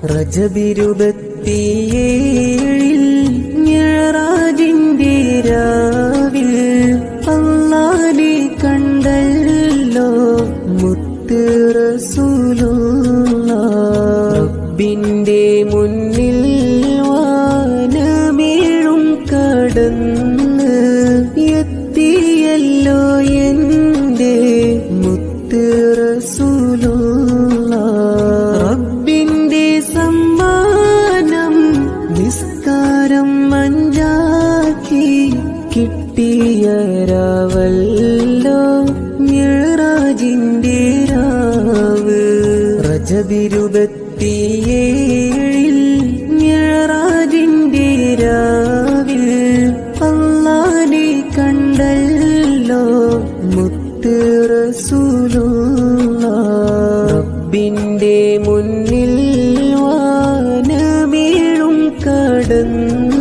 റജബിരുപത്തിയേഴിൽ മിഅ്റാജിന്റെ രാവിൽ അല്ലാഹനെ കണ്ടല്ലോ മുത്ത് റസൂലുള്ളാഹ്. റബ്ബിന്റെ മുന്നിൽ വാനമേഴും കടന്ന് എത്തിയല്ലോ എന്റെ മുത്ത് റസൂലുള്ളാഹ്. റബ്ബിന്റെ സമ്മാനം നിസ്കാരം മഞ്ചാക്കി കിട്ടിയ രാവല്ലോ മിഅ്റാജിന്റെ രാവ്. റജബിരുപത്തിയേഴിൽ മിഅ്റാജിന്റെ രാവിൽ അല്ലാഹനെ കണ്ടല്ലോ മുത്ത് റസൂലുള്ളാഹ്. റബ്ബിന്റെ മുന്നിൽ വാനമേഴും കടന്ന്